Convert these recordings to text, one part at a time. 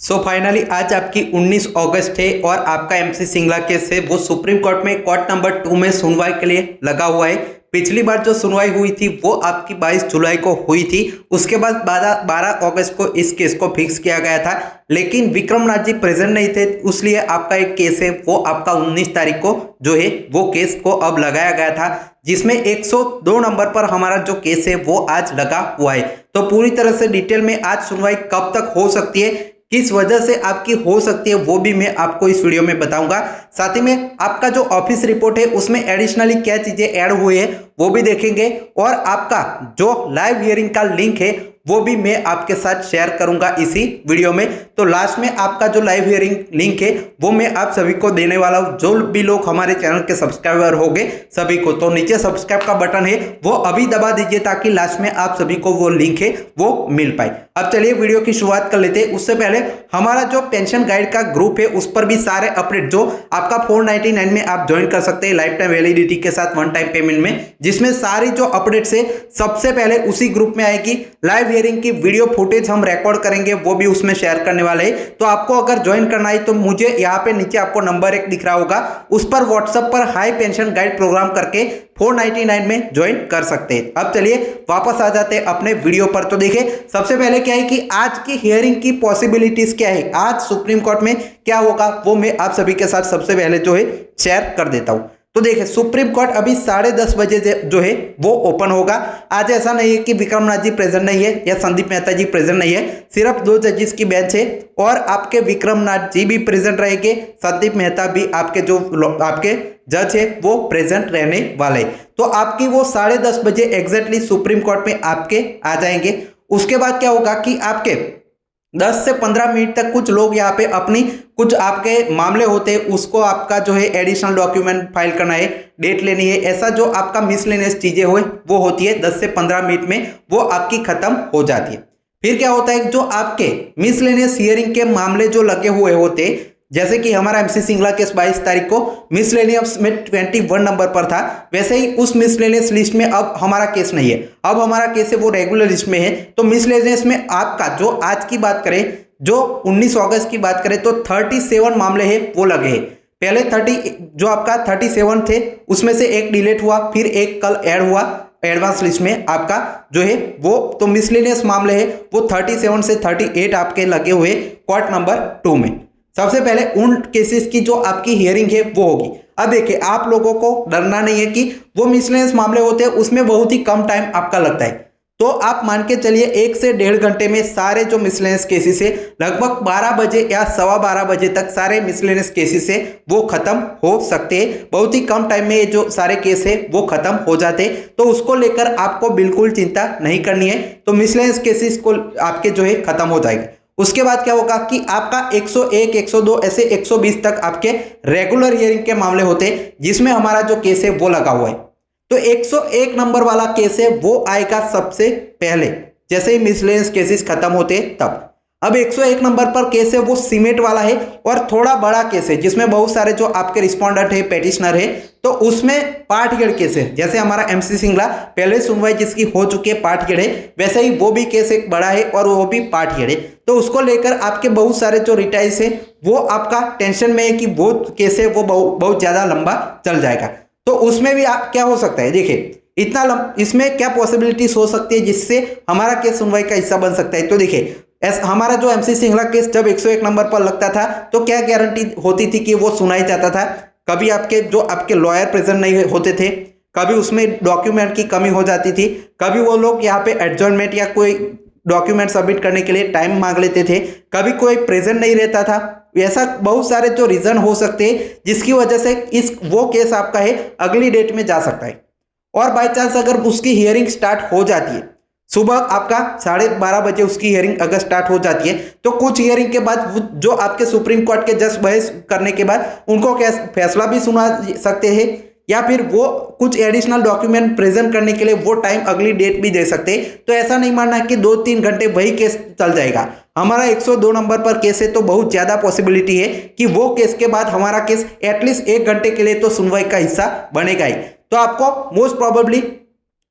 Finally आज आपकी 19 अगस्त है और आपका एमसी सिंगला केस है वो सुप्रीम कोर्ट में कोर्ट नंबर 2 में सुनवाई के लिए लगा हुआ है। पिछली बार जो सुनवाई हुई थी वो आपकी 22 जुलाई को हुई थी। उसके बाद 12 अगस्त को इस केस को फिक्स किया गया था, लेकिन विक्रमनाथ जी प्रेजेंट नहीं थे, इसलिए आपका एक केस है वो आपका 19 तारीख को जो है वो केस को अब लगाया गया था, जिसमें 102 नंबर पर हमारा जो केस है वो आज लगा हुआ है। तो पूरी तरह से डिटेल में आज सुनवाई कब तक हो सकती है, किस वजह से आपकी हो सकती है, वो भी मैं आपको इस वीडियो में बताऊंगा। साथ ही में आपका जो ऑफिस रिपोर्ट है उसमें एडिशनली क्या चीजें ऐड हुई है वो भी देखेंगे, और आपका जो लाइव हियरिंग का लिंक है वो भी मैं आपके साथ शेयर करूंगा इसी वीडियो में। तो लास्ट में आपका जो लाइव हियरिंग लिंक है वो मैं आप सभी को देने वाला हूं, जो भी लोग हमारे चैनल के सब्सक्राइबर होंगे सभी को। तो नीचे सब्सक्राइब का बटन है वो अभी दबा दीजिए ताकि लास्ट में आप सभी को वो लिंक है वो मिल पाए। अब चलिए वीडियो की शुरुआत कर लेते हैं। उससे पहले हमारा जो पेंशन गाइड का ग्रुप है उस पर भी सारे अपडेट जो आपका 499 में आप ज्वाइन कर सकते हैं लाइफ टाइम वैलिडिटी के साथ वन टाइम पेमेंट में, जिसमें सारी जो अपडेट्स है सबसे पहले उसी ग्रुप में आएगी। लाइव हियरिंग की वीडियो फुटेज हम रिकॉर्ड करेंगे वो भी उसमें शेयर करने वाले हैं। तो आपको अगर ज्वाइन करना है तो मुझे यहाँ पे नीचे आपको नंबर 1 दिख रहा होगा, उस पर व्हाट्सएप पर हाई पेंशन गाइड प्रोग्राम करके 499 में ज्वाइन कर सकते हैं। अब चलिए वापस आ जाते हैं अपने वीडियो पर। तो देखिए सबसे पहले क्या है कि आज की हियरिंग की पॉसिबिलिटीज क्या है, आज सुप्रीम कोर्ट में क्या होगा वो मैं आप सभी के साथ सबसे पहले जो है शेयर कर देता हूं। तो देखिए सुप्रीम कोर्ट अभी 10:30 बजे जो है वो ओपन होगा। आज ऐसा नहीं है कि विक्रमनाथ जी प्रेजेंट नहीं है या संदीप मेहता जी प्रेजेंट नहीं है, सिर्फ 2 जजेस की बेंच है और आपके विक्रमनाथ जी भी प्रेजेंट रहेंगे, संदीप मेहता भी आपके जो आपके जज है वो प्रेजेंट रहने वाले। तो आपकी वो 10:30 बजे एग्जैक्टली सुप्रीम कोर्ट में आपके आ जाएंगे। उसके बाद क्या होगा कि आपके 10 से 15 मिनट तक कुछ लोग यहाँ पे अपनी कुछ आपके मामले होते हैं उसको आपका जो है एडिशनल डॉक्यूमेंट फाइल करना है, डेट लेनी है, ऐसा जो आपका मिसलेनियस चीजें हुए वो होती है 10 से 15 मिनट में वो आपकी खत्म हो जाती है। फिर क्या होता है जो आपके मिसलेनियस हियरिंग के मामले जो लगे हुए होते, जैसे कि हमारा एमसी सिंगला केस 22 तारीख को मिसलेनियस में 21 नंबर पर था, वैसे ही उस मिसलेनियस लिस्ट में अब हमारा केस नहीं है, अब हमारा केस है वो रेगुलर लिस्ट में है। तो मिसलेनियस में आपका जो आज की बात करें, जो 19 अगस्त की बात करें तो 37 मामले हैं वो लगे हैं। पहले 30 जो आपका 37 थे उसमें से एक डिलीट हुआ, फिर एक कल ऐड हुआ एडवांस लिस्ट में आपका जो है वो। तो मिसलेनियस मामले है वो 37 से 38 आपके लगे हुए कोर्ट नंबर 2 में। सबसे पहले उन केसेस की जो आपकी हियरिंग है वो होगी। अब देखिए आप लोगों को डरना नहीं है कि वो मिसलेनियस मामले होते हैं उसमें बहुत ही कम टाइम आपका लगता है, तो आप मान के चलिए 1 से 1.5 घंटे में सारे जो मिसलेनियस केसेस है लगभग 12 बजे या 12:15 बजे तक सारे मिसलेनियस केसेस है वो खत्म हो सकते हैं। बहुत ही कम टाइम में ये जो सारे केस है वो खत्म हो जाते हैं, तो उसको लेकर आपको बिल्कुल चिंता नहीं करनी है। तो मिसलेनियस केसेस को आपके जो है खत्म हो जाएगा। उसके बाद क्या होगा कि आपका 101, 102 ऐसे 120 तक आपके रेगुलर हियरिंग के मामले होते हैं जिसमें हमारा जो केस है वो लगा हुआ है। तो 101 नंबर वाला केस है वो आएगा सबसे पहले जैसे ही मिसलेनियस केसेस खत्म होते हैं तब। अब 101 नंबर पर केस है वो सीमेंट वाला है और थोड़ा बड़ा केस है जिसमें बहुत सारे जो आपके रिस्पोंडेंट है पेटिशनर है, तो उसमें पार्टगेड़ केस है। जैसे हमारा एमसी सिंगला पहले सुनवाई जिसकी हो चुकी है पार्टगेड़ है, वैसे ही वो भी केस एक बड़ा है और वो भी पार्टगेड़ है। तो उसको लेकर आपके बहुत सारे जो रिटाइज है वो आपका टेंशन में है कि वो केस है वो बहुत ज्यादा लंबा चल जाएगा। तो उसमें भी क्या हो सकता है, देखिए इतना इसमें क्या पॉसिबिलिटीज हो सकती है जिससे हमारा केस सुनवाई का हिस्सा बन सकता है। तो देखिए हमारा जो एमसी सिंगला केस जब 101 नंबर पर लगता था तो क्या गारंटी होती थी कि वो सुनाई जाता था। कभी आपके जो आपके लॉयर प्रेजेंट नहीं होते थे, कभी उसमें डॉक्यूमेंट की कमी हो जाती थी, कभी वो लोग यहाँ पे एडजॉर्नमेंट या कोई डॉक्यूमेंट सबमिट करने के लिए टाइम मांग लेते थे, कभी कोई प्रेजेंट नहीं रहता था। ऐसा बहुत सारे जो रीजन हो सकते हैं जिसकी वजह से वो केस आपका है अगली डेट में जा सकता है। और बाय चांस अगर उसकी हियरिंग स्टार्ट हो जाती है सुबह आपका 12:30 बजे उसकी हियरिंग अगर स्टार्ट हो जाती है, तो कुछ हियरिंग के बाद जो आपके सुप्रीम कोर्ट के जज बहस करने के बाद उनको क्या फैसला भी सुना सकते हैं, या फिर वो कुछ एडिशनल डॉक्यूमेंट प्रेजेंट करने के लिए वो टाइम अगली डेट भी दे सकते हैं। तो ऐसा नहीं मानना कि 2-3 घंटे वही केस चल जाएगा। हमारा 102 नंबर पर केस है तो बहुत ज्यादा पॉसिबिलिटी है कि वो केस के बाद हमारा केस एटलीस्ट 1 घंटे के लिए तो सुनवाई का हिस्सा बनेगा ही। तो आपको मोस्ट प्रोबेबली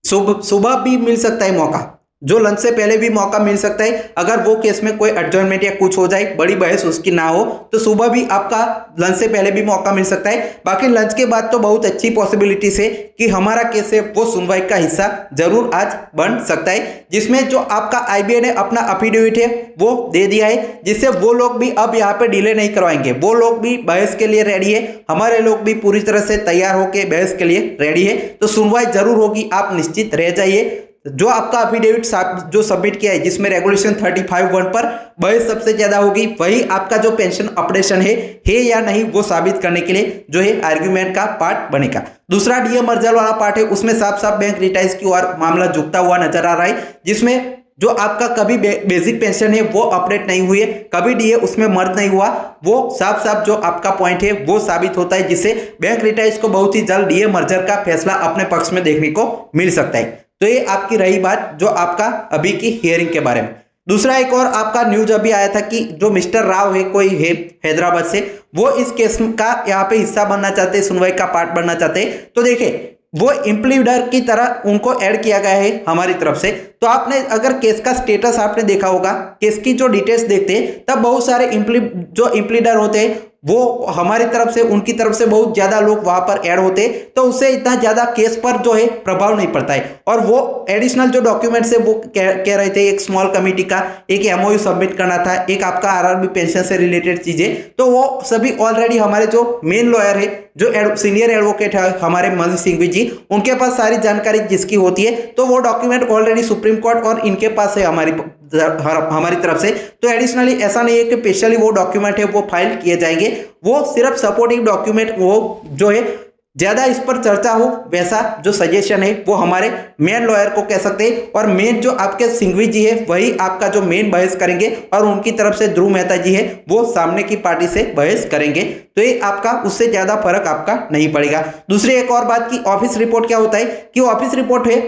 सुबह भी मिल सकता है मौका, जो लंच से पहले भी मौका मिल सकता है। अगर वो केस में कोई एडजॉर्नमेंट या कुछ हो जाए, बड़ी बहस उसकी ना हो, तो सुबह भी आपका लंच से पहले भी मौका मिल सकता है। बाकी लंच के बाद तो बहुत अच्छी पॉसिबिलिटीज है कि हमारा केस है वो सुनवाई का हिस्सा जरूर आज बन सकता है, जिसमें जो आपका आईबीए ने अपना अफिडेविट है वो दे दिया है, जिससे वो लोग भी अब यहाँ पे डिले नहीं करवाएंगे। वो लोग भी बहस के लिए रेडी है, हमारे लोग भी पूरी तरह से तैयार होकर बहस के लिए रेडी है। तो सुनवाई जरूर होगी, आप निश्चित रह जाइए। जो आपका अफिडेविट जो सबमिट किया है, जिसमें रेगुलेशन 35(1) पर बहस सबसे ज्यादा होगी, वही आपका जो पेंशन अपडेशन है या नहीं वो साबित करने के लिए जो है आर्ग्यूमेंट का पार्ट बनेगा। दूसरा डीए मर्जर वाला पार्ट है, उसमें साफ साफ बैंक रिटाइज की ओर मामला झुकता हुआ नजर आ रहा है, जिसमें जो आपका कभी बेसिक पेंशन है वो अपडेट नहीं हुई है, कभी डीए उसमें मर्ज नहीं हुआ, वो साफ साफ जो आपका पॉइंट है वो साबित होता है, जिससे बैंक रिटाइज को बहुत ही जल्द डीए मर्जर का फैसला अपने पक्ष में देखने को मिल सकता है। तो ये आपकी रही बात जो आपका अभी की हियरिंग के बारे में। दूसरा एक और आपका न्यूज अभी आया था कि जो मिस्टर राव है, कोई है हैदराबाद से, वो इस केस का यहाँ पे हिस्सा बनना चाहते हैं, सुनवाई का पार्ट बनना चाहते हैं। तो देखिए, वो इम्प्लीडर की तरह उनको ऐड किया गया है हमारी तरफ से। तो आपने अगर केस का स्टेटस आपने देखा होगा, केस की जो डिटेल्स देखते हैं, तब बहुत सारे जो इम्प्लीडर होते हैं वो हमारी तरफ से, उनकी तरफ से बहुत ज्यादा लोग वहां पर ऐड होते, तो उससे इतना ज्यादा केस पर जो है प्रभाव नहीं पड़ता है। और वो एडिशनल जो डॉक्यूमेंट्स है वो कह रहे थे, एक स्मॉल कमेटी का एक एमओयू सबमिट करना था, एक आपका आरआरबी पेंशन से रिलेटेड चीजें, तो वो सभी ऑलरेडी हमारे जो मेन लॉयर है, जो सीनियर एडवोकेट है हमारे मनीष सिंघवी जी, उनके पास सारी जानकारी जिसकी होती है, तो वो डॉक्यूमेंट ऑलरेडी सुप्रीम कोर्ट और इनके पास है हमारी तरफ से। तो एडिशनली ऐसा नहीं है कि स्पेशली वो डॉक्यूमेंट है वो फाइल किए जाएंगे, वो सिर्फ सपोर्टिंग डॉक्यूमेंट वो जो है ज्यादा इस पर चर्चा हो वैसा जो सजेशन है वो हमारे मेन लॉयर को कह सकते हैं। और मेन जो आपके सिंघवी जी है वही आपका जो मेन बहस करेंगे, और उनकी तरफ से ध्रुव मेहता जी है वो सामने की पार्टी से बहस करेंगे। तो ये आपका उससे ज्यादा फर्क आपका नहीं पड़ेगा। दूसरी एक और बात की ऑफिस रिपोर्ट क्या होता है कि ऑफिस रिपोर्ट है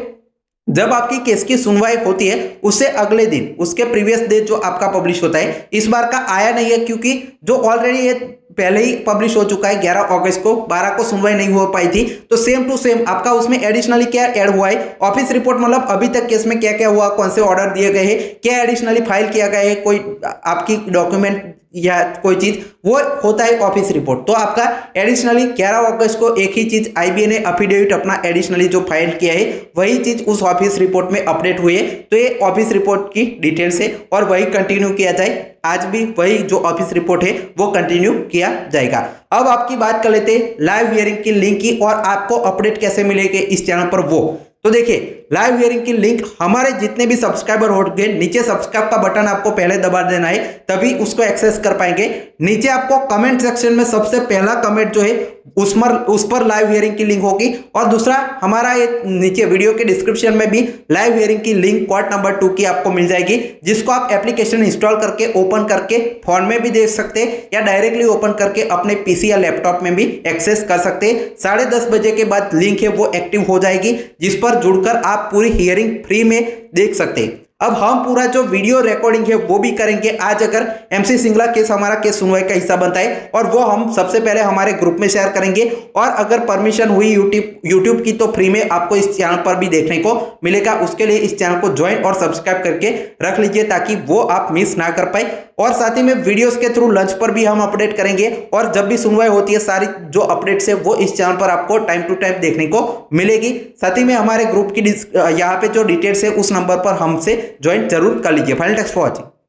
जब आपकी केस की सुनवाई होती है उससे अगले दिन, उसके प्रीवियस डे जो आपका पब्लिश होता है, इस बार का आया नहीं है क्योंकि जो ऑलरेडी ये पहले ही पब्लिश हो चुका है 11 अगस्त को, 12 को सुनवाई नहीं हो पाई थी। तो सेम टू सेम आपका उसमें एडिशनली क्या ऐड हुआ है, ऑफिस रिपोर्ट, मतलब अभी तक केस में क्या क्या हुआ, कौन से ऑर्डर दिए गए हैं, क्या एडिशनली फाइल किया गया है, कोई आपकी डॉक्यूमेंट या कोई चीज, वो होता है ऑफिस रिपोर्ट। तो आपका एडिशनली 11 अगस्त को एक ही चीज आईबीए ने अफिडेविट अपना एडिशनली जो फाइल किया है वही चीज उस ऑफिस रिपोर्ट में अपडेट हुई है। तो ये ऑफिस रिपोर्ट की डिटेल्स है और वही कंटिन्यू किया जाए, आज भी वही जो ऑफिस रिपोर्ट है वो कंटिन्यू किया जाएगा। अब आपकी बात कर लेते हैं लाइव हियरिंग की लिंक की, और आपको अपडेट कैसे मिलेगा इस चैनल पर वो। तो देखिए, लाइव हियरिंग की लिंक हमारे जितने भी सब्सक्राइबर होंगे, नीचे सब्सक्राइब का बटन आपको पहले दबा देना है, तभी उसको एक्सेस कर पाएंगे। नीचे आपको कमेंट सेक्शन में सबसे पहला कमेंट जो है उस पर लाइव हियरिंग की लिंक होगी। और दूसरा, हमारा एक नीचे वीडियो के डिस्क्रिप्शन में भी लाइव हियरिंग की लिंक क्वार्ट नंबर 2 की आपको मिल जाएगी, जिसको आप एप्लीकेशन इंस्टॉल करके ओपन करके फोन में भी देख सकते हैं या डायरेक्टली ओपन करके अपने पीसी या लैपटॉप में भी एक्सेस कर सकते हैं। 10:30 बजे के बाद लिंक है वो एक्टिव हो जाएगी, जिस पर जुड़कर आप पूरी हियरिंग फ्री में देख सकते हैं। अब हम पूरा जो वीडियो रिकॉर्डिंग है वो भी करेंगे आज, अगर एमसी सिंगला केस हमारा केस सुनवाई का हिस्सा बनता है, और वो हम सबसे पहले हमारे ग्रुप में शेयर करेंगे। और अगर परमिशन हुई यूट्यूब की तो फ्री में आपको इस चैनल पर भी देखने को मिलेगा। उसके लिए इस चैनल को ज्वाइन और सब्सक्राइब करके रख लीजिए ताकि वो आप मिस ना कर पाए। और साथ ही में वीडियोस के थ्रू लंच पर भी हम अपडेट करेंगे, और जब भी सुनवाई होती है सारी जो अपडेट्स है वो इस चैनल पर आपको टाइम टू टाइम देखने को मिलेगी। साथ ही में हमारे ग्रुप की यहाँ पे जो डिटेल्स है उस नंबर पर हमसे ज्वाइन जरूर कर लीजिए। Final, thanks for watching.